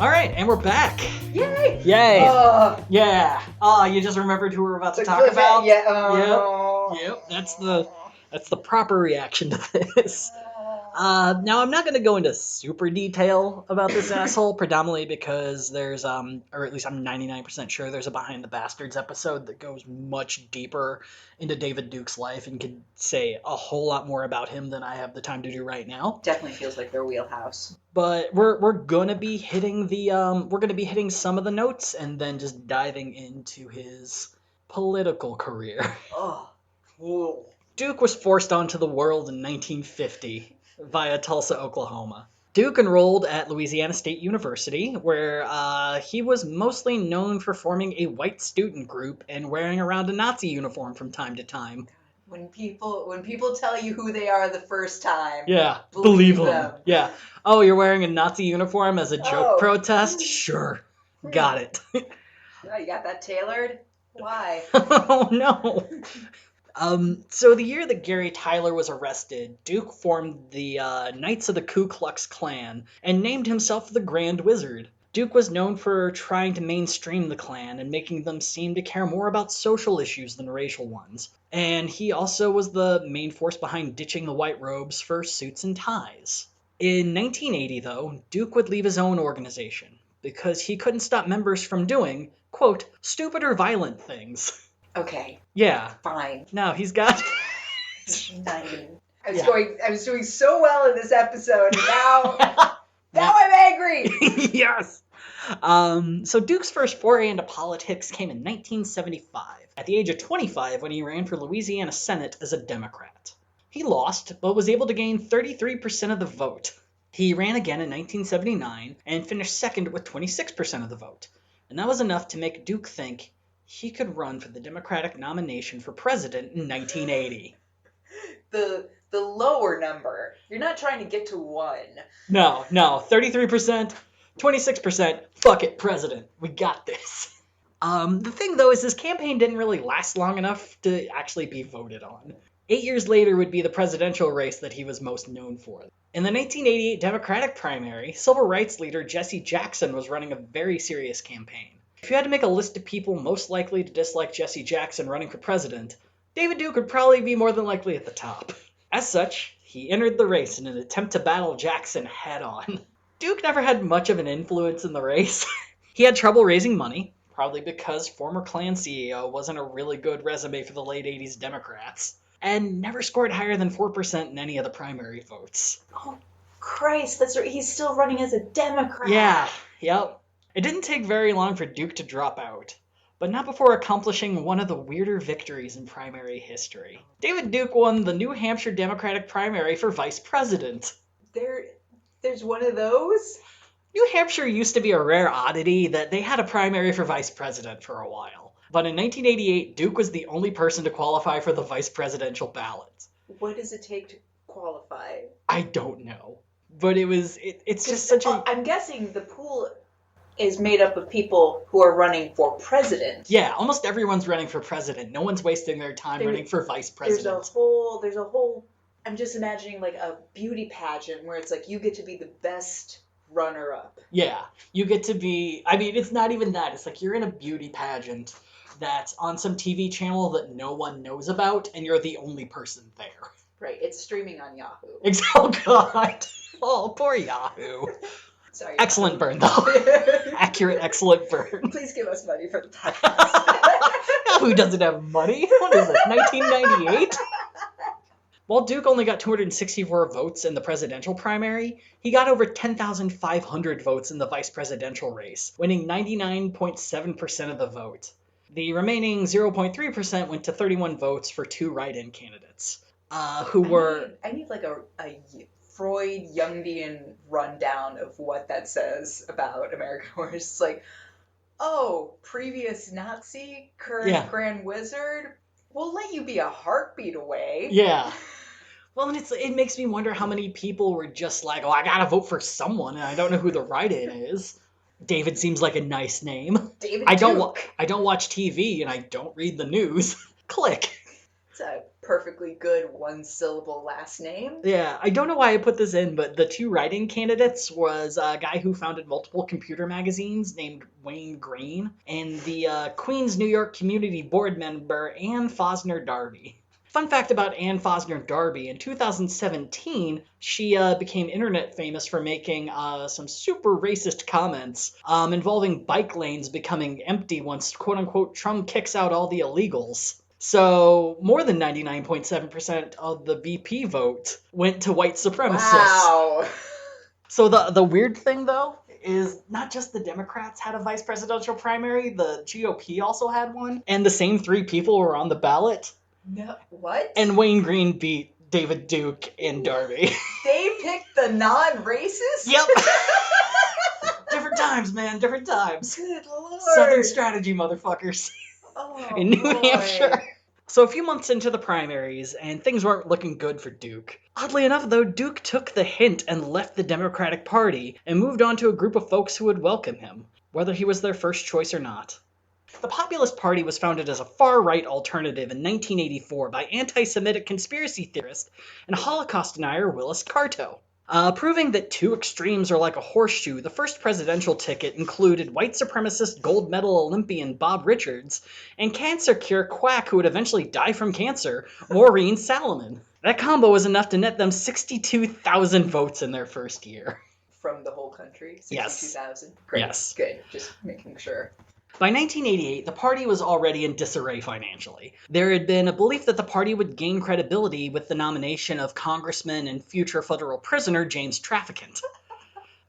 All right, and we're back. Yay! Yay! Yeah. You just remembered who we're about to talk about? Yeah. Yep. That's the proper reaction to this. Now I'm not going to go into super detail about this asshole, predominantly because there's or at least I'm 99% sure there's a Behind the Bastards episode that goes much deeper into David Duke's life and can say a whole lot more about him than I have the time to do right now. Definitely feels like their wheelhouse. But we're gonna be hitting some of the notes and then just diving into his political career. Whoa. Duke was forced onto the world in 1950 via Tulsa, Oklahoma. Duke enrolled at Louisiana State University, where he was mostly known for forming a white student group and wearing around a Nazi uniform from time to time. When people tell you who they are the first time, yeah, believe them. Yeah. Oh, you're wearing a Nazi uniform as a joke protest? Sure. Got it. Oh, you got that tailored? Why? Oh, no. So the year that Gary Tyler was arrested, Duke formed the Knights of the Ku Klux Klan and named himself the Grand Wizard. Duke was known for trying to mainstream the Klan and making them seem to care more about social issues than racial ones. And he also was the main force behind ditching the white robes for suits and ties. In 1980, though, Duke would leave his own organization because he couldn't stop members from doing, quote, stupid or violent things. Okay. Yeah. Fine. No, he's got... I was doing so well in this episode, and now I'm angry! Yes! So Duke's first foray into politics came in 1975, at the age of 25 when he ran for Louisiana Senate as a Democrat. He lost, but was able to gain 33% of the vote. He ran again in 1979 and finished second with 26% of the vote. And that was enough to make Duke think he could run for the Democratic nomination for president in 1980. The lower number. You're not trying to get to 1. No, 33%, 26%, fuck it, president. We got this. The thing, though, is his campaign didn't really last long enough to actually be voted on. 8 years later would be the presidential race that he was most known for. In the 1988 Democratic primary, civil rights leader Jesse Jackson was running a very serious campaign. If you had to make a list of people most likely to dislike Jesse Jackson running for president, David Duke would probably be more than likely at the top. As such, he entered the race in an attempt to battle Jackson head-on. Duke never had much of an influence in the race. He had trouble raising money, probably because former Klan CEO wasn't a really good resume for the late 80s Democrats, and never scored higher than 4% in any of the primary votes. Oh, Christ, that's right. He's still running as a Democrat. Yeah, yep. It didn't take very long for Duke to drop out, but not before accomplishing one of the weirder victories in primary history. David Duke won the New Hampshire Democratic primary for vice president. There's one of those? New Hampshire used to be a rare oddity that they had a primary for vice president for a while. But in 1988, Duke was the only person to qualify for the vice presidential ballot. What does it take to qualify? I don't know. But it's just such a... I'm guessing the pool is made up of people who are running for president. Yeah, almost everyone's running for president. No one's wasting their time running for vice president. There's a whole, I'm just imagining like a beauty pageant where it's like you get to be the best runner-up. Yeah, you get to be, I mean, it's not even that. It's like you're in a beauty pageant that's on some TV channel that no one knows about, and you're the only person there. Right, it's streaming on Yahoo. Oh, God. Oh, poor Yahoo. Sorry. Excellent burn, though. Accurate, excellent burn. Please give us money for the podcast. Yahoo doesn't have money. What is it, 1998? While Duke only got 264 votes in the presidential primary, he got over 10,500 votes in the vice presidential race, winning 99.7% of the vote. The remaining 0.3% went to 31 votes for 2 write-in candidates, who were... I need like a Freud Jungian rundown of what that says about American horse. It's like, oh, previous Nazi, current Grand Wizard, we'll let you be a heartbeat away. Yeah. Well, and it makes me wonder how many people were just like, oh, I gotta vote for someone, and I don't know who the write-in is. David seems like a nice name. David I don't watch TV, and I don't read the news. Click. So, perfectly good one-syllable last name. Yeah, I don't know why I put this in, but the two writing candidates was a guy who founded multiple computer magazines named Wayne Green, and the Queens, New York Community Board member Ann Fosner Darby. Fun fact about Ann Fosner Darby, in 2017, she became internet famous for making some super racist comments involving bike lanes becoming empty once, quote-unquote, Trump kicks out all the illegals. So more than 99.7% of the VP vote went to white supremacists. Wow. So the weird thing, though, is not just the Democrats had a vice presidential primary, the GOP also had one, and the same three people were on the ballot. No, what? And Wayne Green beat David Duke and Darby. They picked the non-racist? Yep. Different times, man. Different times. Good lord. Southern strategy, motherfuckers. Oh, in New boy. Hampshire. So a few months into the primaries, and things weren't looking good for Duke. Oddly enough, though, Duke took the hint and left the Democratic Party and moved on to a group of folks who would welcome him, whether he was their first choice or not. The Populist Party was founded as a far-right alternative in 1984 by anti-Semitic conspiracy theorist and Holocaust denier Willis Carto. Proving that two extremes are like a horseshoe, the first presidential ticket included white supremacist gold medal Olympian Bob Richards and cancer cure quack who would eventually die from cancer, Maureen Salomon. That combo was enough to net them 62,000 votes in their first year. From the whole country? Yes. 62,000? Great. Yes. Good. Just making sure. By 1988, the party was already in disarray financially. There had been a belief that the party would gain credibility with the nomination of Congressman and future federal prisoner James Traficant.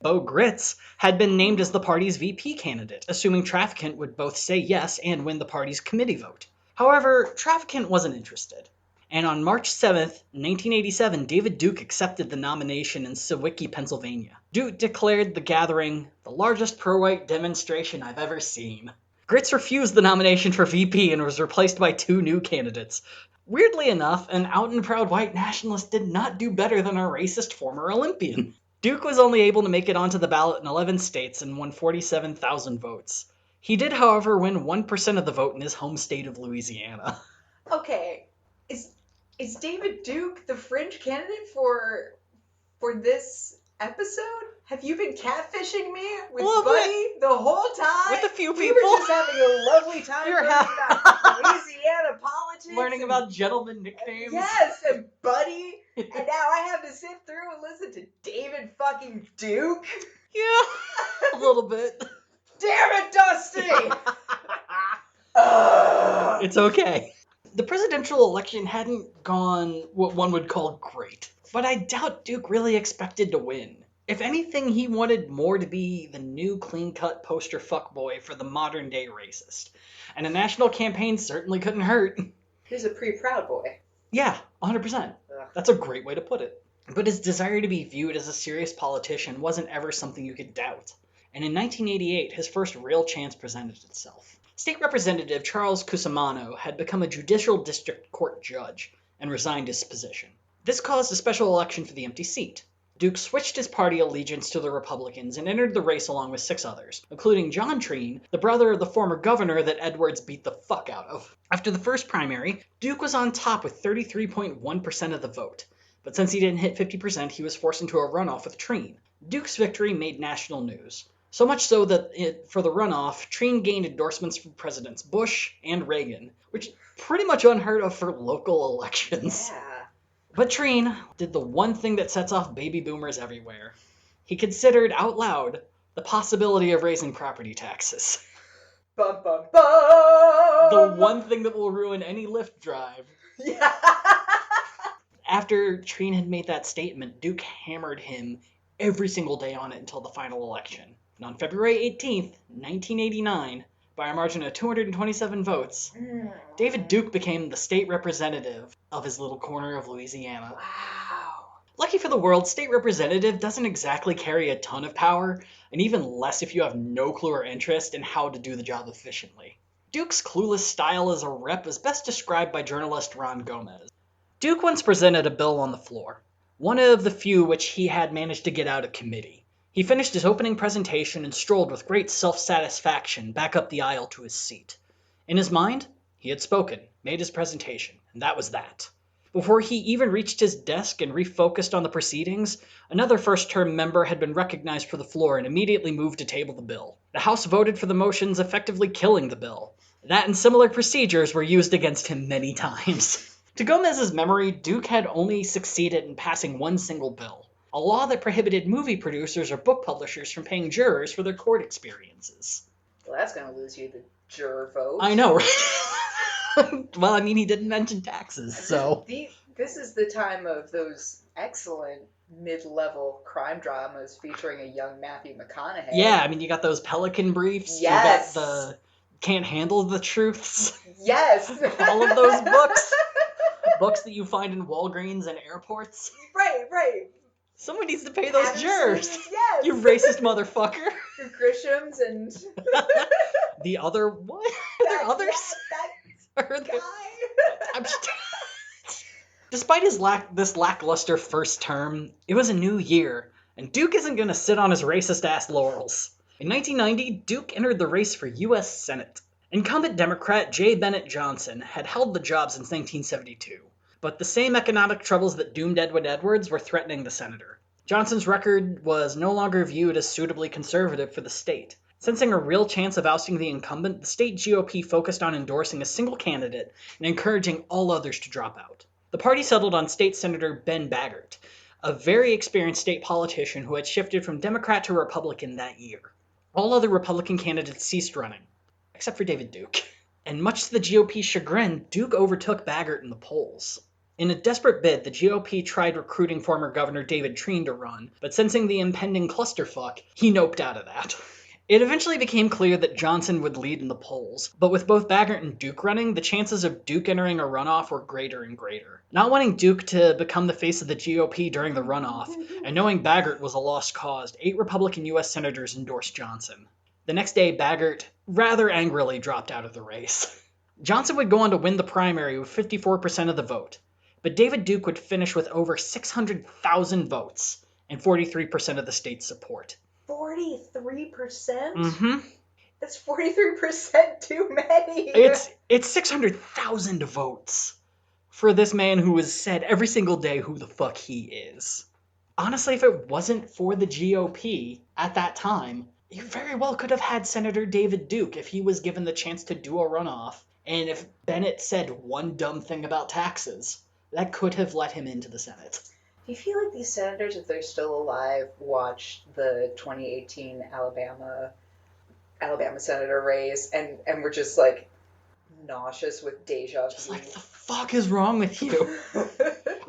Bo Gritz had been named as the party's VP candidate, assuming Traficant would both say yes and win the party's committee vote. However, Traficant wasn't interested. And on March 7th, 1987, David Duke accepted the nomination in Sewickley, Pennsylvania. Duke declared the gathering the largest pro-white demonstration I've ever seen. Gritz refused the nomination for VP and was replaced by two new candidates. Weirdly enough, an out-and-proud white nationalist did not do better than a racist former Olympian. Duke was only able to make it onto the ballot in 11 states and won 47,000 votes. He did, however, win 1% of the vote in his home state of Louisiana. Okay. Is David Duke the fringe candidate for this episode? Have you been catfishing me with Buddy the whole time? With a few people. We were just having a lovely time learning about Louisiana politics. Learning about gentleman nicknames. Yes, and Buddy. And now I have to sit through and listen to David fucking Duke. Yeah, a little bit. Damn it, Dusty! It's okay. The presidential election hadn't gone what one would call great, but I doubt Duke really expected to win. If anything, he wanted more to be the new clean-cut poster fuckboy for the modern-day racist. And a national campaign certainly couldn't hurt. He's a pretty proud boy. Yeah, 100%. That's a great way to put it. But his desire to be viewed as a serious politician wasn't ever something you could doubt. And in 1988, his first real chance presented itself. State Representative Charles Cusimano had become a judicial district court judge and resigned his position. This caused a special election for the empty seat. Duke switched his party allegiance to the Republicans and entered the race along with 6 others, including John Treen, the brother of the former governor that Edwards beat the fuck out of. After the first primary, Duke was on top with 33.1% of the vote, but since he didn't hit 50%, he was forced into a runoff with Treen. Duke's victory made national news. So much so that for the runoff, Treen gained endorsements from Presidents Bush and Reagan, which is pretty much unheard of for local elections. Yeah. But Treen did the one thing that sets off baby boomers everywhere. He considered out loud the possibility of raising property taxes. Bum, bum, bum! The one thing that will ruin any Lyft drive. Yeah. After Treen had made that statement, Duke hammered him every single day on it until the final election. And on February 18th, 1989, by a margin of 227 votes, David Duke became the state representative of his little corner of Louisiana. Wow. Lucky for the world, state representative doesn't exactly carry a ton of power, and even less if you have no clue or interest in how to do the job efficiently. Duke's clueless style as a rep is best described by journalist Ron Gomez. Duke once presented a bill on the floor, one of the few which he had managed to get out of committee. He finished his opening presentation and strolled with great self-satisfaction back up the aisle to his seat. In his mind, he had spoken, made his presentation, and that was that. Before he even reached his desk and refocused on the proceedings, another first-term member had been recognized for the floor and immediately moved to table the bill. The House voted for the motions, effectively killing the bill. That and similar procedures were used against him many times. To Gomez's memory, Duke had only succeeded in passing one single bill, a law that prohibited movie producers or book publishers from paying jurors for their court experiences. Well, that's going to lose you the juror vote. I know, right? Well, I mean, he didn't mention taxes, so... This is the time of those excellent mid-level crime dramas featuring a young Matthew McConaughey. Yeah, I mean, you got those Pelican Briefs. Yes. You got the Can't Handle the Truths. Yes. All of those books. Books that you find in Walgreens and airports. Right. Someone needs to pay those jurors. Yes. You racist motherfucker. The Grishams and... The other... What? Are there others? That guy. Despite this lackluster first term, it was a new year, and Duke isn't going to sit on his racist-ass laurels. In 1990, Duke entered the race for U.S. Senate. Incumbent Democrat J. Bennett Johnson had held the job since 1972, but the same economic troubles that doomed Edwin Edwards were threatening the senator. Johnson's record was no longer viewed as suitably conservative for the state. Sensing a real chance of ousting the incumbent, the state GOP focused on endorsing a single candidate and encouraging all others to drop out. The party settled on State Senator Ben Baggert, a very experienced state politician who had shifted from Democrat to Republican that year. All other Republican candidates ceased running, except for David Duke. And much to the GOP's chagrin, Duke overtook Baggert in the polls. In a desperate bid, the GOP tried recruiting former Governor David Treen to run, but sensing the impending clusterfuck, he noped out of that. It eventually became clear that Johnson would lead in the polls, but with both Baggert and Duke running, the chances of Duke entering a runoff were greater and greater. Not wanting Duke to become the face of the GOP during the runoff, and knowing Baggert was a lost cause, 8 Republican U.S. senators endorsed Johnson. The next day, Baggert rather angrily dropped out of the race. Johnson would go on to win the primary with 54% of the vote, but David Duke would finish with over 600,000 votes and 43% of the state's support. 43%? Mm-hmm. That's 43% too many. It's 600,000 votes for this man who has said every single day who the fuck he is. Honestly, if it wasn't for the GOP at that time, you very well could have had Senator David Duke if he was given the chance to do a runoff. And if Bennett said one dumb thing about taxes, that could have let him into the Senate. Do you feel like these senators, if they're still alive, watched the 2018 Alabama senator race and were just like nauseous with deja vu? Just like, the fuck is wrong with you?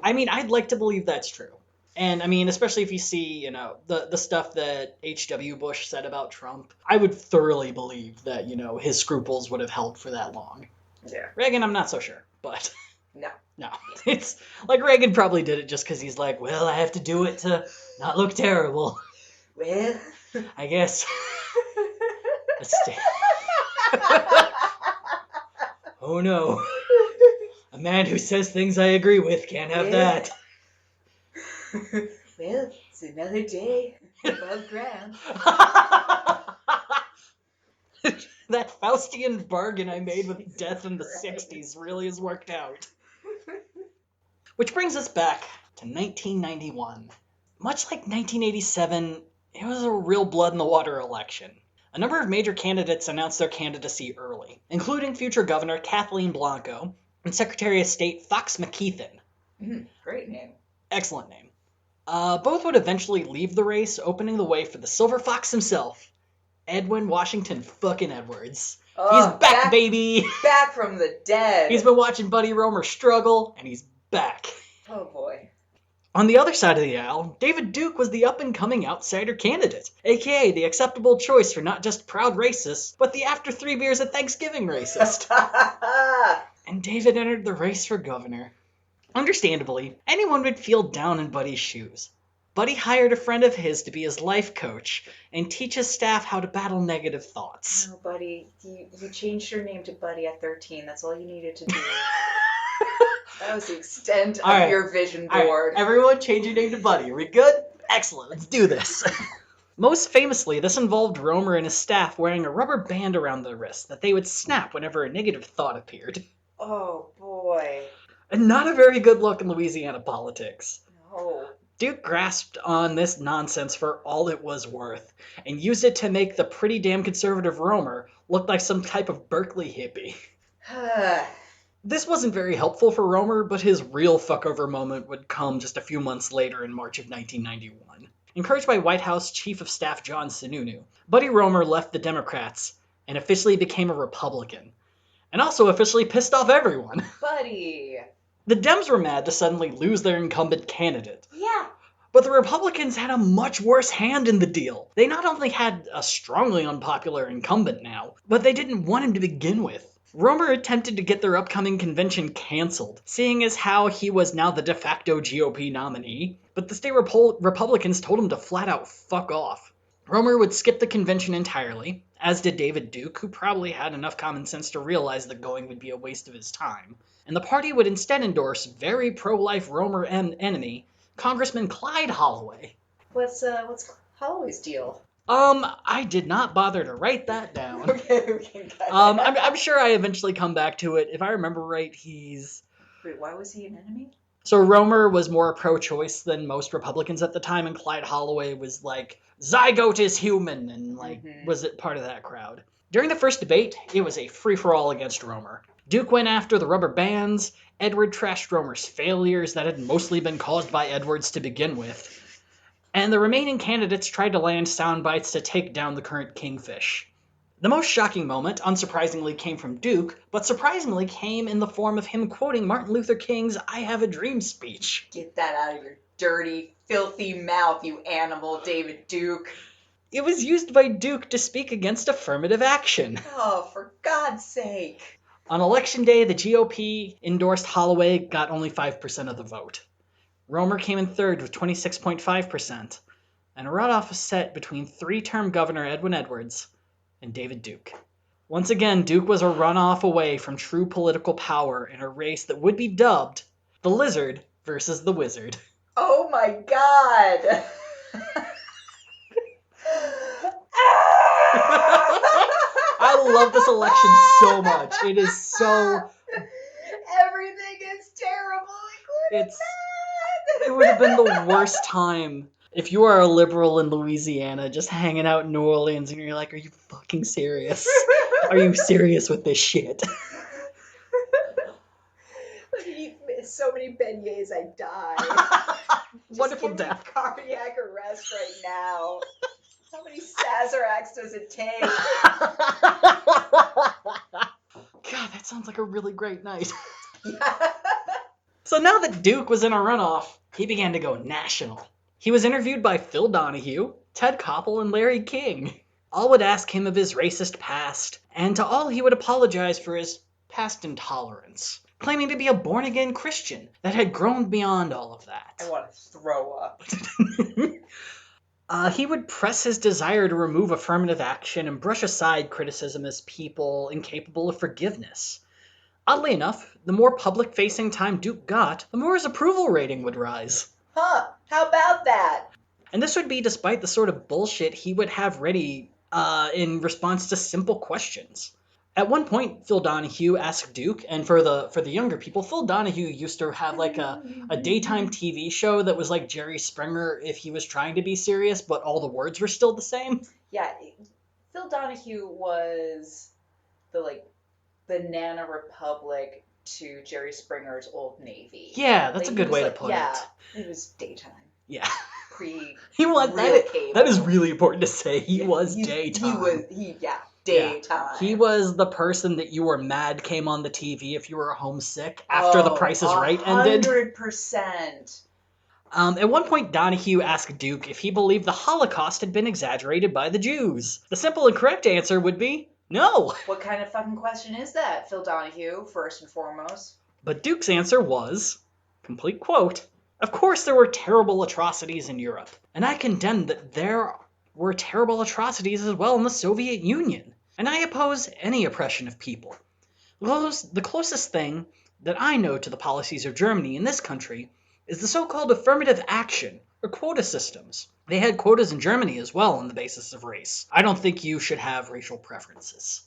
I mean, I'd like to believe that's true. And I mean, especially if you see, the stuff that H.W. Bush said about Trump, I would thoroughly believe that, his scruples would have held for that long. Yeah. Reagan, I'm not so sure, but... No. It's like Reagan probably did it just because he's like, well, I have to do it to not look terrible. Well, I guess. Oh no. A man who says things I agree with can't have that. Well, it's another day above ground. That Faustian bargain I made with death in the 60s really has worked out. Which brings us back to 1991. Much like 1987, it was a real blood-in-the-water election. A number of major candidates announced their candidacy early, including future Governor Kathleen Blanco and Secretary of State Fox McKeithen. Great name. Excellent name. Both would eventually leave the race, opening the way for the Silver Fox himself, Edwin Washington fucking Edwards. He's back, baby! Back from the dead! He's been watching Buddy Roemer struggle, and he's back. Oh boy. On the other side of the aisle, David Duke was the up-and-coming outsider candidate, aka the acceptable choice for not just proud racists, but the after 3 beers at Thanksgiving racist. And David entered the race for governor. Understandably, anyone would feel down in Buddy's shoes. Buddy hired a friend of his to be his life coach and teach his staff how to battle negative thoughts. No, Buddy, you changed your name to Buddy at 13. That's all you needed to do. That was the extent of your vision board. Right. Everyone change your name to Buddy. Are we good? Excellent. Let's do this. Most famously, this involved Roemer and his staff wearing a rubber band around their wrist that they would snap whenever a negative thought appeared. Oh, boy. And not a very good look in Louisiana politics. No. Duke grasped on this nonsense for all it was worth, and used it to make the pretty damn conservative Roemer look like some type of Berkeley hippie. This wasn't very helpful for Roemer, but his real fuckover moment would come just a few months later in March of 1991. Encouraged by White House Chief of Staff John Sununu, Buddy Roemer left the Democrats and officially became a Republican. And also officially pissed off everyone. Buddy. The Dems were mad to suddenly lose their incumbent candidate. Yeah. But the Republicans had a much worse hand in the deal. They not only had a strongly unpopular incumbent now, but they didn't want him to begin with. Roemer attempted to get their upcoming convention canceled, seeing as how he was now the de facto GOP nominee, but the state Republicans told him to flat out fuck off. Roemer would skip the convention entirely, as did David Duke, who probably had enough common sense to realize that going would be a waste of his time, and the party would instead endorse very pro-life Roemer enemy, Congressman Clyde Holloway. What's Holloway's deal? I did not bother to write that down. Okay. I'm sure I eventually come back to it. If I remember right, Wait, why was he an enemy? So Roemer was more pro-choice than most Republicans at the time, and Clyde Holloway was like, zygote is human, and was part of that crowd. During the first debate, it was a free-for-all against Roemer. Duke went after the rubber bands, Edward trashed Roemer's failures that had mostly been caused by Edwards to begin with, and the remaining candidates tried to land sound bites to take down the current kingfish. The most shocking moment, unsurprisingly, came from Duke, but surprisingly came in the form of him quoting Martin Luther King's I Have a Dream speech. Get that out of your dirty, filthy mouth, you animal, David Duke. It was used by Duke to speak against affirmative action. Oh, for God's sake. On Election Day, the GOP endorsed Holloway got only 5% of the vote. Roemer came in third with 26.5%, and a runoff was set between three-term Governor Edwin Edwards and David Duke. Once again, Duke was a runoff away from true political power in a race that would be dubbed the Lizard versus the Wizard. Oh my God! I love this election so much. It is so... Everything is terrible, including that! It would have been the worst time if you are a liberal in Louisiana just hanging out in New Orleans and you're like, are you fucking serious? Are you serious with this shit? Let me eat so many beignets I die. Wonderful Just death. give me cardiac arrest right now. How many Sazeracs does it take? God, that sounds like a really great night. Yeah. So now that Duke was in a runoff, he began to go national. He was interviewed by Phil Donahue, Ted Koppel, and Larry King. All would ask him of his racist past, and to all he would apologize for his past intolerance, claiming to be a born-again Christian that had grown beyond all of that. I want to throw up. He would press his desire to remove affirmative action and brush aside criticism as people incapable of forgiveness. Oddly enough, the more public-facing time Duke got, the more his approval rating would rise. Huh, how about that? And this would be despite the sort of bullshit he would have ready in response to simple questions. At one point, Phil Donahue asked Duke, and for the younger people, Phil Donahue used to have like a daytime TV show that was like Jerry Springer if he was trying to be serious, but all the words were still the same. Yeah, Phil Donahue was the Banana Republic to Jerry Springer's Old Navy. Yeah, that's a good way to put it. Yeah, it was daytime. Yeah. He was that is really important to say. He was daytime. Daytime. He was the person that you were mad came on the TV if you were homesick after The Price is Right ended. 100%. At one point, Donahue asked Duke if he believed the Holocaust had been exaggerated by the Jews. The simple and correct answer would be no. What kind of fucking question is that, Phil Donahue, first and foremost? But Duke's answer was, complete quote, "Of course there were terrible atrocities in Europe, and I condemn that there were terrible atrocities as well in the Soviet Union, and I oppose any oppression of people. The closest thing that I know to the policies of Germany in this country is the so-called affirmative action, or quota systems. They had quotas in Germany as well on the basis of race. I don't think you should have racial preferences."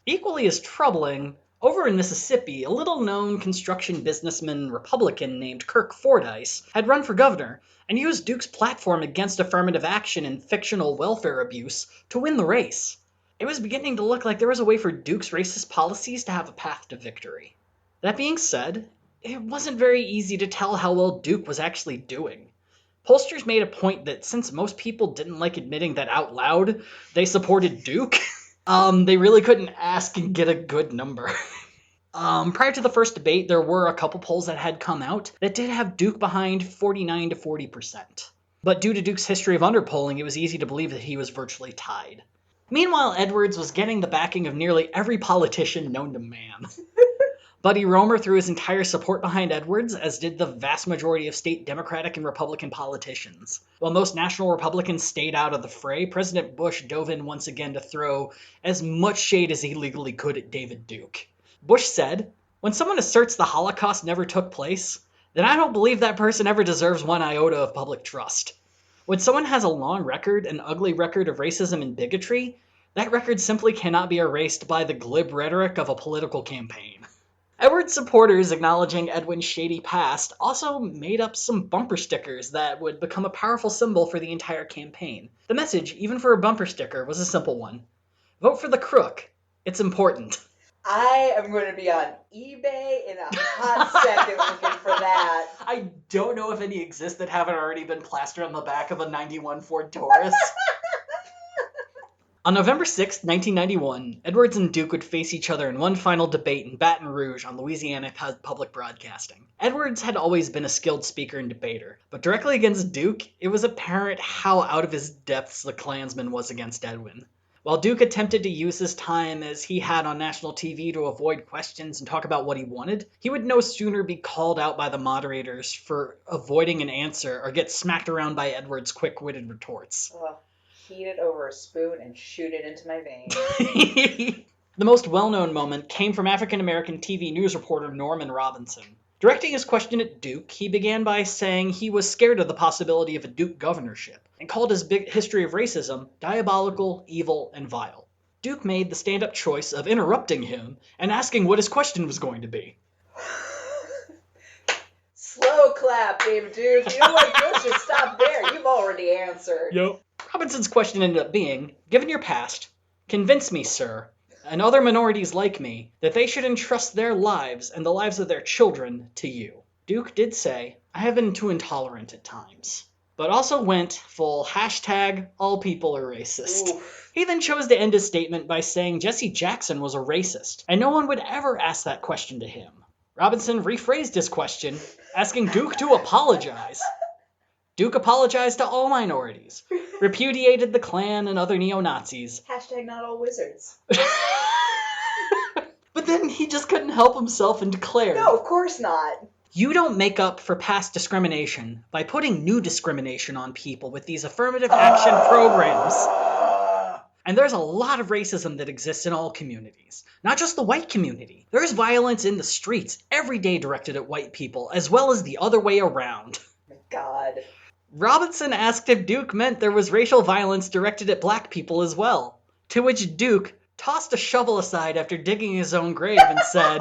Equally as troubling Over in Mississippi, a little-known construction businessman Republican named Kirk Fordyce had run for governor and used Duke's platform against affirmative action and fictional welfare abuse to win the race. It was beginning to look like there was a way for Duke's racist policies to have a path to victory. That being said, it wasn't very easy to tell how well Duke was actually doing. Pollsters made a point that since most people didn't like admitting that out loud they supported Duke, they really couldn't ask and get a good number. Prior to the first debate, there were a couple polls that had come out that did have Duke behind 49 to 40%. But due to Duke's history of underpolling, it was easy to believe that he was virtually tied. Meanwhile, Edwards was getting the backing of nearly every politician known to man. Buddy Roemer threw his entire support behind Edwards, as did the vast majority of state Democratic and Republican politicians. While most national Republicans stayed out of the fray, President Bush dove in once again to throw as much shade as he legally could at David Duke. Bush said, "When someone asserts the Holocaust never took place, then I don't believe that person ever deserves one iota of public trust. When someone has a long record, an ugly record of racism and bigotry, that record simply cannot be erased by the glib rhetoric of a political campaign." Edwards supporters, acknowledging Edwin's shady past, also made up some bumper stickers that would become a powerful symbol for the entire campaign. The message, even for a bumper sticker, was a simple one. Vote for the crook. It's important. I am going to be on eBay in a hot second looking for that. I don't know if any exist that haven't already been plastered on the back of a 91 Ford Taurus. On November 6, 1991, Edwards and Duke would face each other in one final debate in Baton Rouge on Louisiana Public Broadcasting. Edwards had always been a skilled speaker and debater, but directly against Duke, it was apparent how out of his depths the Klansman was against Edwin. While Duke attempted to use his time as he had on national TV to avoid questions and talk about what he wanted, he would no sooner be called out by the moderators for avoiding an answer or get smacked around by Edwards' quick-witted retorts. Heat it over a spoon and shoot it into my veins. The most well-known moment came from African-American TV news reporter Norman Robinson. Directing his question at Duke, he began by saying he was scared of the possibility of a Duke governorship, and called his big history of racism diabolical, evil, and vile. Duke made the stand-up choice of interrupting him and asking what his question was going to be. Slow clap, David Duke. You know what? You'll just stop there. You've already answered. Yep. Robinson's question ended up being, given your past, convince me, sir, and other minorities like me, that they should entrust their lives and the lives of their children to you. Duke did say, I have been too intolerant at times, but also went full hashtag all people are racist. Oof. He then chose to end his statement by saying Jesse Jackson was a racist, and no one would ever ask that question to him. Robinson rephrased his question, asking Duke to apologize. Duke apologized to all minorities, repudiated the Klan and other neo-Nazis. Hashtag not all wizards. But then he just couldn't help himself and declared, No, of course not. You don't make up for past discrimination by putting new discrimination on people with these affirmative action programs. And there's a lot of racism that exists in all communities, not just the white community. There's violence in the streets every day directed at white people, as well as the other way around. Oh my God. Robinson asked if Duke meant there was racial violence directed at black people as well, to which Duke tossed a shovel aside after digging his own grave and said,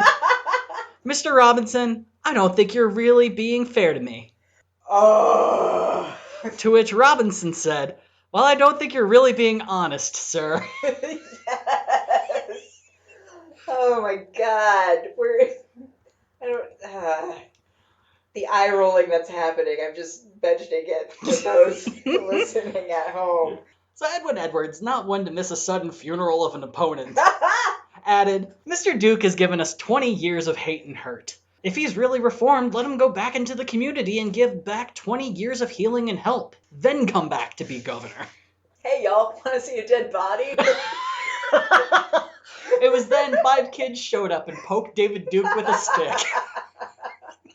Mr. Robinson, I don't think you're really being fair to me. Oh. To which Robinson said, well, I don't think you're really being honest, sir. Yes. Oh my God. The eye rolling that's happening, I'm just mentioning it to those listening at home. So Edwin Edwards, not one to miss a sudden funeral of an opponent, added, Mr. Duke has given us 20 years of hate and hurt. If he's really reformed, let him go back into the community and give back 20 years of healing and help. Then come back to be governor. Hey, y'all, want to see a dead body? It was then 5 kids showed up and poked David Duke with a stick.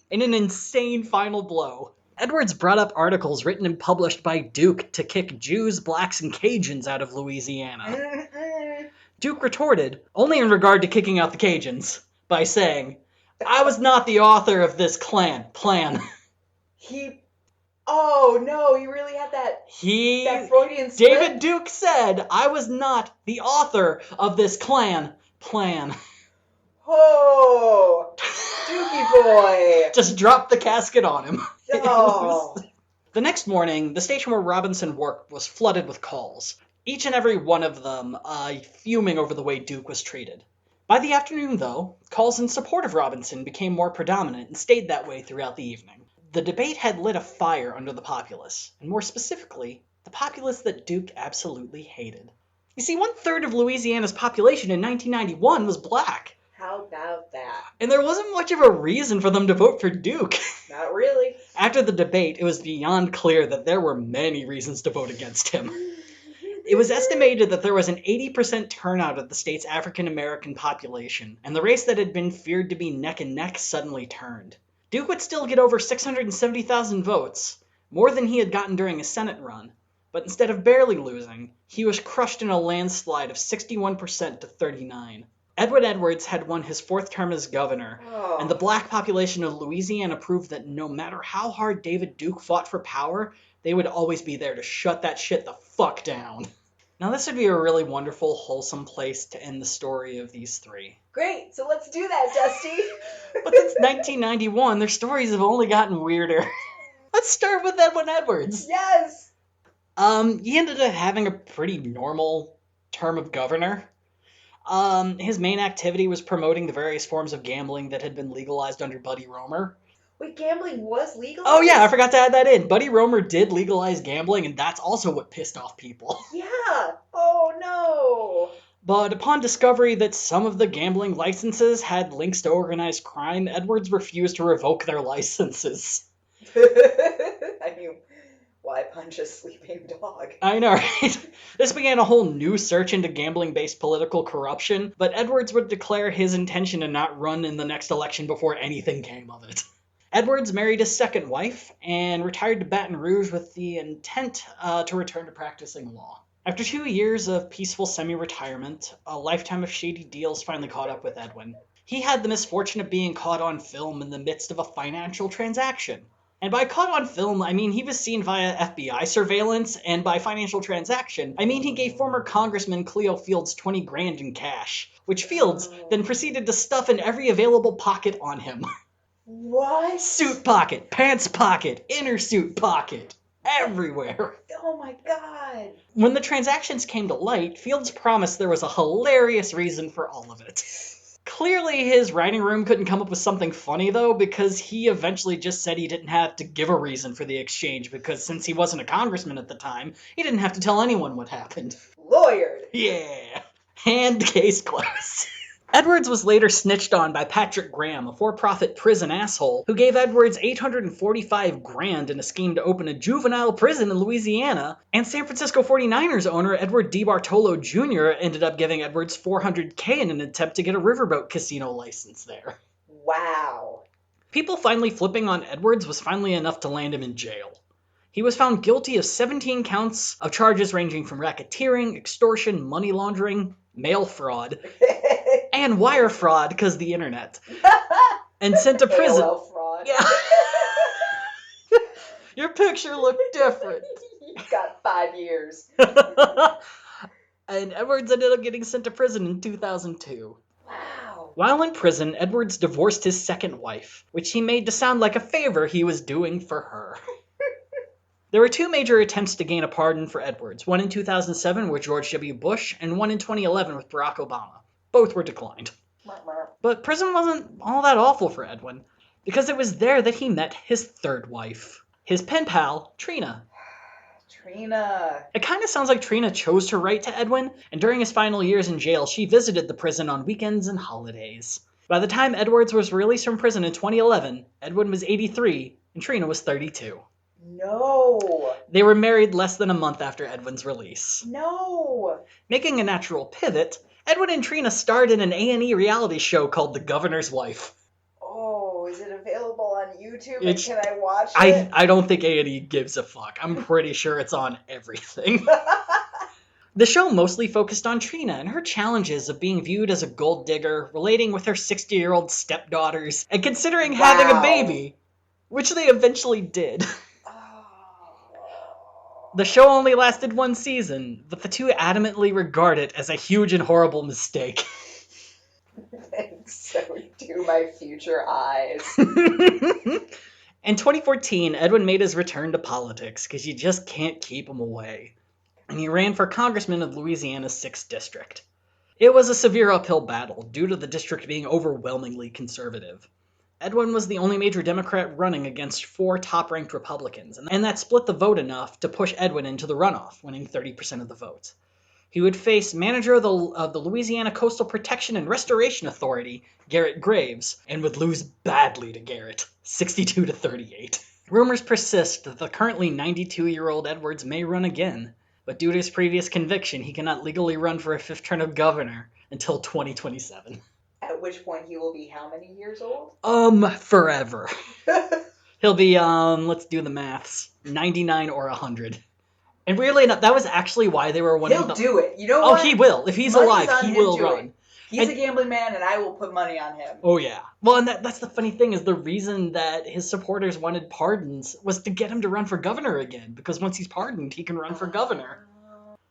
In an insane final blow, Edwards brought up articles written and published by Duke to kick Jews, blacks, and Cajuns out of Louisiana. Duke retorted, only in regard to kicking out the Cajuns, by saying, I was not the author of this plan. Oh no, he really had that Freudian slip? David Duke said, I was not the author of this plan. Oh, Dookie boy. Just dropped the casket on him. Oh. The next morning, the station where Robinson worked was flooded with calls, each and every one of them fuming over the way Duke was treated. By the afternoon, though, calls in support of Robinson became more predominant and stayed that way throughout the evening. The debate had lit a fire under the populace, and more specifically, the populace that Duke absolutely hated. You see, 1/3 of Louisiana's population in 1991 was black. How about that? And there wasn't much of a reason for them to vote for Duke. Not really. After the debate, it was beyond clear that there were many reasons to vote against him. It was estimated that there was an 80% turnout of the state's African-American population, and the race that had been feared to be neck and neck suddenly turned. Duke would still get over 670,000 votes, more than he had gotten during his Senate run, but instead of barely losing, he was crushed in a landslide of 61% to 39%. Edwin Edwards had won his 4th term as governor, and the black population of Louisiana proved that no matter how hard David Duke fought for power, they would always be there to shut that shit the fuck down. Now this would be a really wonderful, wholesome place to end the story of these three. Great, so let's do that, Dusty. But since 1991, their stories have only gotten weirder. Let's start with Edwin Edwards. Yes! He ended up having a pretty normal term of governor. His main activity was promoting the various forms of gambling that had been legalized under Buddy Roemer. Wait, gambling was legalized? Oh yeah, I forgot to add that in. Buddy Roemer did legalize gambling, and that's also what pissed off people. Yeah! Oh no! But upon discovery that some of the gambling licenses had links to organized crime, Edwards refused to revoke their licenses. I mean, why punch a sleeping dog? I know, right? This began a whole new search into gambling-based political corruption, but Edwards would declare his intention to not run in the next election before anything came of it. Edwards married his second wife and retired to Baton Rouge with the intent to return to practicing law. After 2 years of peaceful semi-retirement, a lifetime of shady deals finally caught up with Edwin. He had the misfortune of being caught on film in the midst of a financial transaction. And by caught on film, I mean he was seen via FBI surveillance, and by financial transaction, I mean he gave former Congressman Cleo Fields 20 grand in cash, which Fields then proceeded to stuff in every available pocket on him. What? Suit pocket, pants pocket, inner suit pocket, everywhere. Oh my god. When the transactions came to light, Fields promised there was a hilarious reason for all of it. Clearly his writing room couldn't come up with something funny though, because he eventually just said he didn't have to give a reason for the exchange, because since he wasn't a congressman at the time, he didn't have to tell anyone what happened. Lawyered. Yeah. And case closed. Edwards was later snitched on by Patrick Graham, a for-profit prison asshole, who gave Edwards $845 grand in a scheme to open a juvenile prison in Louisiana, and San Francisco 49ers owner Edward D. Bartolo Jr. ended up giving Edwards $400K in an attempt to get a riverboat casino license there. Wow. People finally flipping on Edwards was finally enough to land him in jail. He was found guilty of 17 counts of charges ranging from racketeering, extortion, money laundering, mail fraud, and wire fraud because the internet, and sent to prison. AOL fraud. Yeah. Your picture looked different. You got 5 years. And Edwards ended up getting sent to prison in 2002. Wow. While in prison, Edwards divorced his second wife, which he made to sound like a favor he was doing for her. There were 2 major attempts to gain a pardon for Edwards, one in 2007 with George W. Bush, and one in 2011 with Barack Obama. Both were declined. But prison wasn't all that awful for Edwin, because it was there that he met his third wife, his pen pal, Trina. Trina. It kind of sounds like Trina chose to write to Edwin, and during his final years in jail, she visited the prison on weekends and holidays. By the time Edwards was released from prison in 2011, Edwin was 83, and Trina was 32. No. They were married less than a month after Edwin's release. No. Making a natural pivot, Edwin and Trina starred in an A&E reality show called The Governor's Wife. Oh, is it available on YouTube? And can I watch it? I don't think A&E gives a fuck. I'm pretty sure it's on everything. The show mostly focused on Trina and her challenges of being viewed as a gold digger, relating with her 60-year-old stepdaughters, and considering having a baby, which they eventually did. The show only lasted 1 season, but the two adamantly regard it as a huge and horrible mistake. So do my future eyes. In 2014, Edwin made his return to politics because you just can't keep him away. And he ran for congressman of Louisiana's 6th district. It was a severe uphill battle due to the district being overwhelmingly conservative. Edwin was the only major Democrat running against 4 top-ranked Republicans, and that split the vote enough to push Edwin into the runoff, winning 30% of the vote. He would face manager of the Louisiana Coastal Protection and Restoration Authority, Garrett Graves, and would lose badly to Garrett, 62-38. Rumors persist that the currently 92-year-old Edwards may run again, but due to his previous conviction, he cannot legally run for a 5th term of governor until 2027. At which point he will be how many years old? Forever. He'll be, let's do the maths, 99 or 100. And weirdly enough, that was actually why they were wanting He'll do it. You know what? Oh, he will. If he's alive, he will run. He's a gambling man, and I will put money on him. Oh, yeah. Well, and that's the funny thing, is the reason that his supporters wanted pardons was to get him to run for governor again, because once he's pardoned, he can run for governor.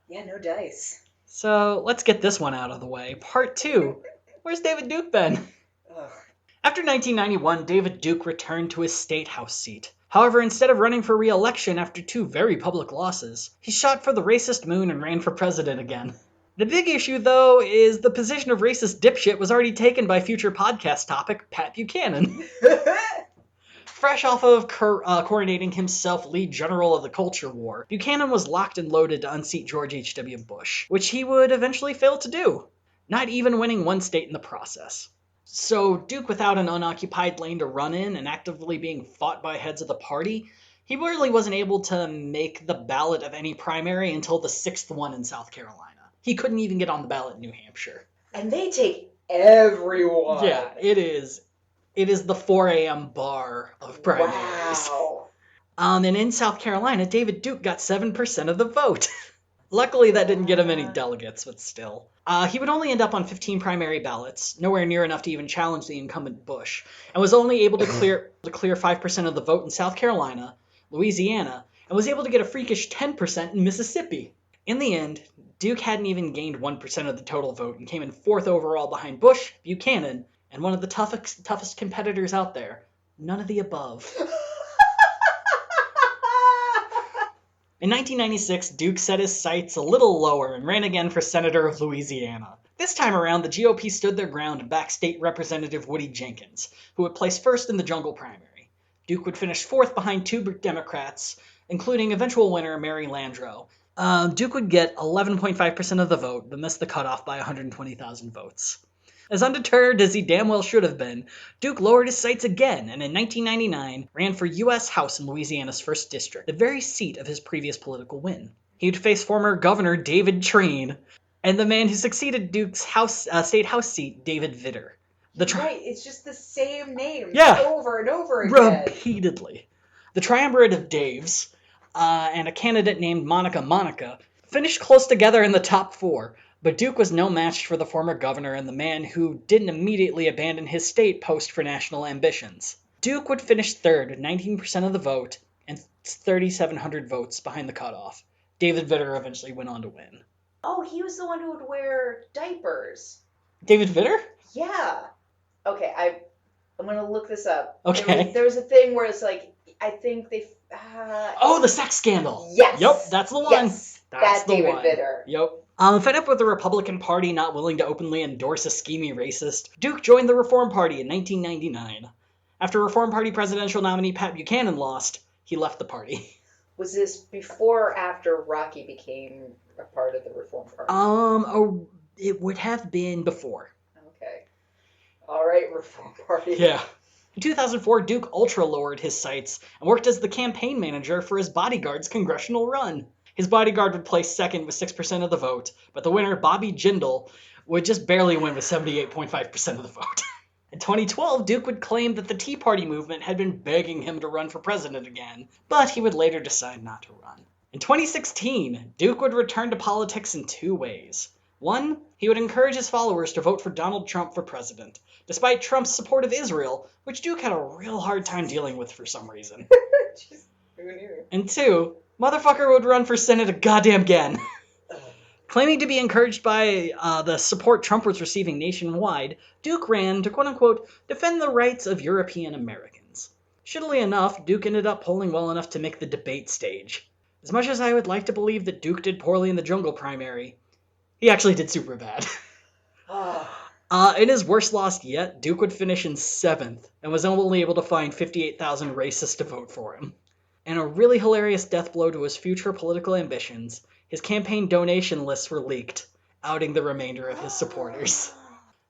Yeah, no dice. So, let's get this one out of the way. Part 2. Where's David Duke been? Ugh. After 1991, David Duke returned to his state house seat. However, instead of running for re-election after 2 very public losses, he shot for the racist moon and ran for president again. The big issue, though, is the position of racist dipshit was already taken by future podcast topic, Pat Buchanan. Fresh off of coronating himself lead general of the culture war, Buchanan was locked and loaded to unseat George H.W. Bush, which he would eventually fail to do, not even winning 1 state in the process. So Duke, without an unoccupied lane to run in and actively being fought by heads of the party, he really wasn't able to make the ballot of any primary until the 6th one in South Carolina. He couldn't even get on the ballot in New Hampshire. And they take everyone. Yeah, it is the 4 a.m. bar of primaries. Wow. And in South Carolina, David Duke got 7% of the vote. Luckily, that didn't get him any delegates, but still. He would only end up on 15 primary ballots, nowhere near enough to even challenge the incumbent Bush, and was only able to clear 5% of the vote in South Carolina, Louisiana, and was able to get a freakish 10% in Mississippi. In the end, Duke hadn't even gained 1% of the total vote and came in 4th overall behind Bush, Buchanan, and one of the toughest competitors out there. None of the above. In 1996, Duke set his sights a little lower and ran again for senator of Louisiana. This time around, the GOP stood their ground and backed State Representative Woody Jenkins, who would place 1st in the jungle primary. Duke would finish 4th behind 2 Democrats, including eventual winner Mary Landrieu. Duke would get 11.5% of the vote, but missed the cutoff by 120,000 votes. As undeterred as he damn well should have been, Duke lowered his sights again, and in 1999 ran for U.S. House in Louisiana's 1st district, the very seat of his previous political win. He would face former Governor David Treen, and the man who succeeded Duke's state house seat, David Vitter. Right, it's just the same names over and over again. Repeatedly. The triumvirate of Daves, and a candidate named Monica, finished close together in the top 4, but Duke was no match for the former governor and the man who didn't immediately abandon his state post for national ambitions. Duke would finish 3rd with 19% of the vote and 3,700 votes behind the cutoff. David Vitter eventually went on to win. Oh, he was the one who would wear diapers. David Vitter? Yeah. Okay, I'm going to look this up. Okay. There was a thing where it's like, I think they... oh, the sex scandal. Yes. Yep, that's the one. Yes, that's the David one. Vitter. Yep. Fed up with the Republican Party not willing to openly endorse a schemy racist, Duke joined the Reform Party in 1999. After Reform Party presidential nominee Pat Buchanan lost, he left the party. Was this before or after Rocky became a part of the Reform Party? It would have been before. Okay. All right, Reform Party. Yeah. In 2004, Duke ultra-lowered his sights and worked as the campaign manager for his bodyguard's congressional run. His bodyguard would place 2nd with 6% of the vote, but the winner, Bobby Jindal, would just barely win with 78.5% of the vote. In 2012, Duke would claim that the Tea Party movement had been begging him to run for president again, but he would later decide not to run. In 2016, Duke would return to politics in 2 ways. 1, he would encourage his followers to vote for Donald Trump for president, despite Trump's support of Israel, which Duke had a real hard time dealing with for some reason. Who knew? And 2, motherfucker would run for Senate goddamn again. Claiming to be encouraged by the support Trump was receiving nationwide, Duke ran to quote-unquote defend the rights of European Americans. Shittily enough, Duke ended up polling well enough to make the debate stage. As much as I would like to believe that Duke did poorly in the jungle primary, he actually did super bad. In his worst loss yet, Duke would finish in 7th and was only able to find 58,000 racists to vote for him. In a really hilarious death blow to his future political ambitions, his campaign donation lists were leaked, outing the remainder of his supporters.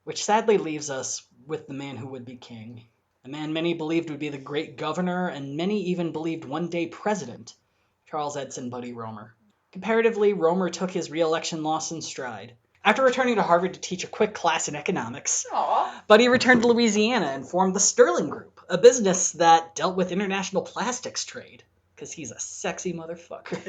Which sadly leaves us with the man who would be king. A man many believed would be the great governor, and many even believed one day president, Charles Edson Buddy Roemer. Comparatively, Roemer took his re-election loss in stride. After returning to Harvard to teach a quick class in economics, Buddy returned to Louisiana and formed the Sterling Group, a business that dealt with international plastics trade, because he's a sexy motherfucker.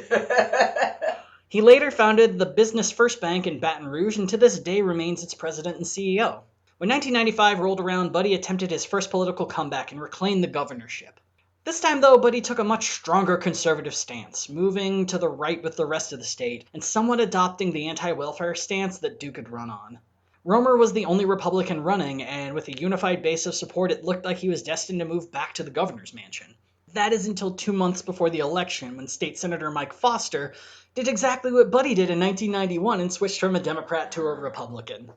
He later founded the Business First Bank in Baton Rouge and to this day remains its president and CEO. When 1995 rolled around, Buddy attempted his first political comeback and reclaimed the governorship. This time, though, Buddy took a much stronger conservative stance, moving to the right with the rest of the state, and somewhat adopting the anti-welfare stance that Duke had run on. Roemer was the only Republican running, and with a unified base of support, it looked like he was destined to move back to the governor's mansion. That is until 2 months before the election, when State Senator Mike Foster did exactly what Buddy did in 1991 and switched from a Democrat to a Republican.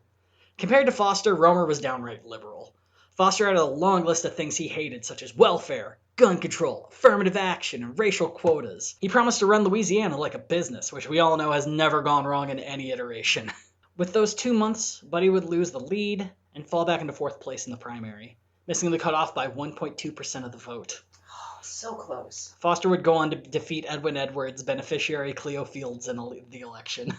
Compared to Foster, Roemer was downright liberal. Foster had a long list of things he hated, such as welfare, gun control, affirmative action, and racial quotas. He promised to run Louisiana like a business, which we all know has never gone wrong in any iteration. With those 2 months, Buddy would lose the lead and fall back into 4th place in the primary, missing the cutoff by 1.2% of the vote. So close. Foster would go on to defeat Edwin Edwards, beneficiary Cleo Fields, in the election.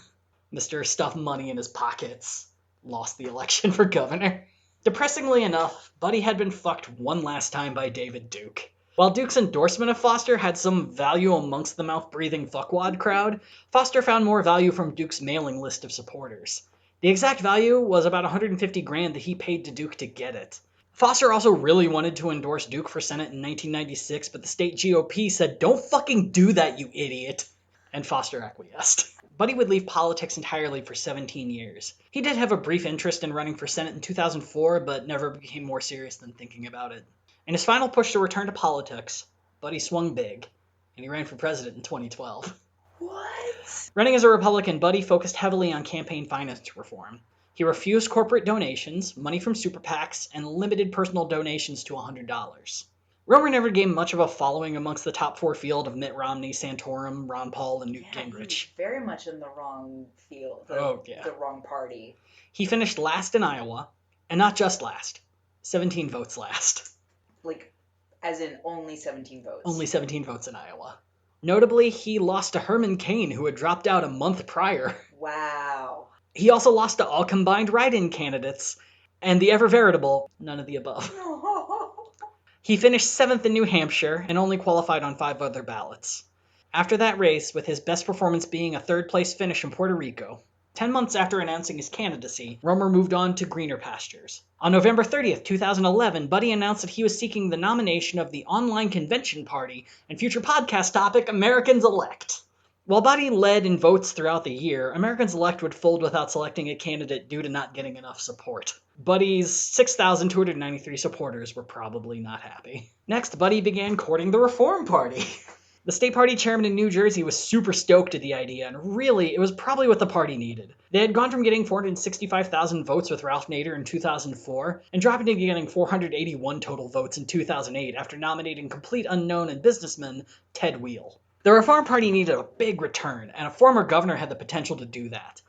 Mr. Stuffed Money in his pockets lost the election for governor. Depressingly enough, Buddy had been fucked one last time by David Duke. While Duke's endorsement of Foster had some value amongst the mouth-breathing fuckwad crowd, Foster found more value from Duke's mailing list of supporters. The exact value was about $150,000 that he paid to Duke to get it. Foster also really wanted to endorse Duke for Senate in 1996, but the state GOP said, "Don't fucking do that, you idiot," and Foster acquiesced. Buddy would leave politics entirely for 17 years. He did have a brief interest in running for Senate in 2004, but never became more serious than thinking about it. In his final push to return to politics, Buddy swung big, and he ran for president in 2012. What? Running as a Republican, Buddy focused heavily on campaign finance reform. He refused corporate donations, money from super PACs, and limited personal donations to $100. Roemer never gained much of a following amongst the top 4 field of Mitt Romney, Santorum, Ron Paul, and Newt Gingrich. He's very much in the wrong field, the wrong party. He finished last in Iowa, and not just last, 17 votes last. Like, as in only 17 votes? Only 17 votes in Iowa. Notably, he lost to Herman Cain, who had dropped out a month prior. Wow. He also lost to all combined write-in candidates, and the ever-veritable none of the above. He finished 7th in New Hampshire and only qualified on 5 other ballots. After that race, with his best performance being a 3rd-place finish in Puerto Rico, 10 months after announcing his candidacy, Roemer moved on to greener pastures. On November 30th, 2011, Buddy announced that he was seeking the nomination of the online convention party and future podcast topic, Americans Elect. While Buddy led in votes throughout the year, Americans Elect would fold without selecting a candidate due to not getting enough support. Buddy's 6,293 supporters were probably not happy. Next, Buddy began courting the Reform Party. The state party chairman in New Jersey was super stoked at the idea, and really, it was probably what the party needed. They had gone from getting 465,000 votes with Ralph Nader in 2004, and dropping to getting 481 total votes in 2008 after nominating complete unknown and businessman Ted Wheel. The Reform Party needed a big return, and a former governor had the potential to do that.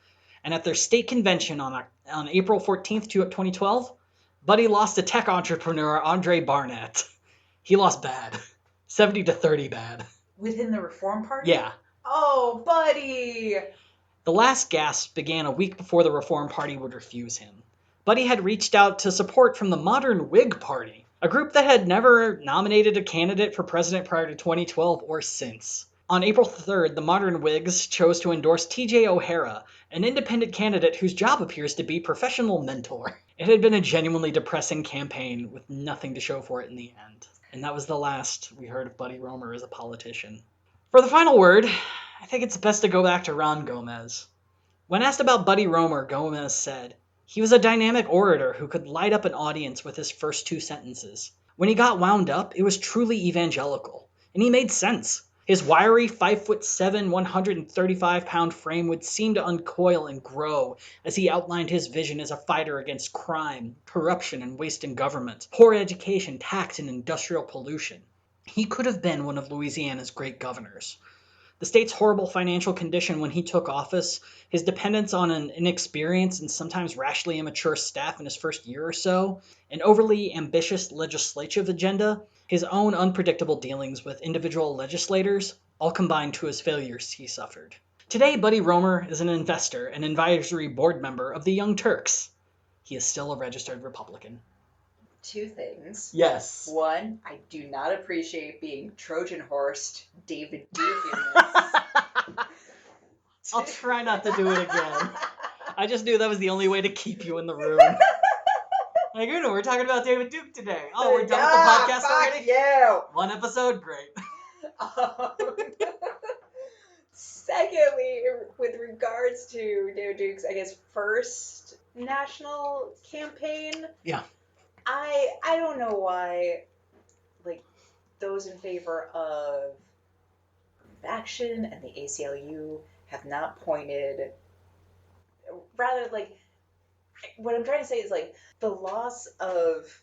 And at their state convention on April 14th, 2012, Buddy lost to tech entrepreneur Andre Barnett. He lost bad. 70-30 bad. Within the Reform Party? Yeah. Oh, Buddy! The last gasp began a week before the Reform Party would refuse him. Buddy had reached out to support from the Modern Whig Party, a group that had never nominated a candidate for president prior to 2012 or since. On April 3rd, the Modern Whigs chose to endorse T.J. O'Hara, an independent candidate whose job appears to be professional mentor. It had been a genuinely depressing campaign with nothing to show for it in the end. And that was the last we heard of Buddy Roemer as a politician. For the final word, I think it's best to go back to Ron Gomez. When asked about Buddy Roemer, Gomez said, "He was a dynamic orator who could light up an audience with his first 2 sentences. When he got wound up, it was truly evangelical. And he made sense. His wiry 5'7", 135-pound frame would seem to uncoil and grow as he outlined his vision as a fighter against crime, corruption, and waste in government, poor education, tax, and industrial pollution. He could have been one of Louisiana's great governors. The state's horrible financial condition when he took office, his dependence on an inexperienced and sometimes rashly immature staff in his first year or so, an overly ambitious legislative agenda, his own unpredictable dealings with individual legislators, all combined to his failures he suffered. Today, Buddy Roemer is an investor and advisory board member of the Young Turks. He is still a registered Republican." 2 things. Yes. 1, I do not appreciate being Trojan horsed David Duke in this. I'll try not to do it again. I just knew that was the only way to keep you in the room. Like, you know, we're talking about David Duke today. Oh, we're done with the podcast already? You. 1 episode? Great. Secondly, with regards to David Duke's, I guess, first national campaign. Yeah. I don't know why, like, those in favor of action and the ACLU have not pointed, rather, like, what I'm trying to say is, like, the loss of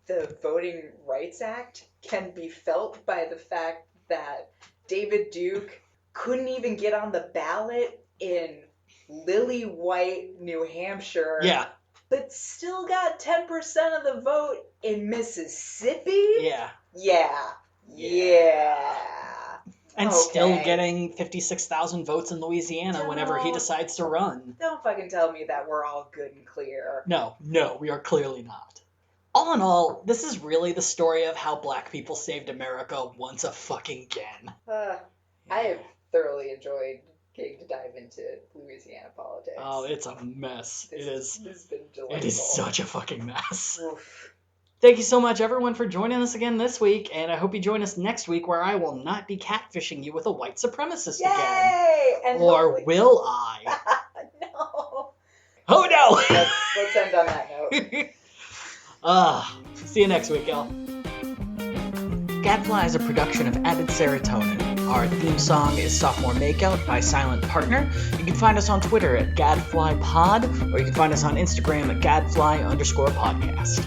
the Voting Rights Act can be felt by the fact that David Duke couldn't even get on the ballot in Lily White, New Hampshire. Yeah. But still got 10% of the vote in Mississippi? Yeah. Yeah. And Okay. still getting 56,000 votes in Louisiana whenever he decides to run. Don't fucking tell me that we're all good and clear. No, we are clearly not. All in all, this is really the story of how black people saved America once a fucking again. I have thoroughly enjoyed getting to dive into Louisiana politics. Oh, it's a mess. This has been delightful. It is such a fucking mess. Oof. Thank you so much, everyone, for joining us again this week, and I hope you join us next week where I will not be catfishing you with a white supremacist again. Yay! And or hopefully... will I? No. Oh, no! Let's end on that note. See you next week, y'all. Gadfly is a production of Added Serotonin. Our theme song is Sophomore Makeout by Silent Partner. You can find us on Twitter at GadflyPod, or you can find us on Instagram at Gadfly_podcast.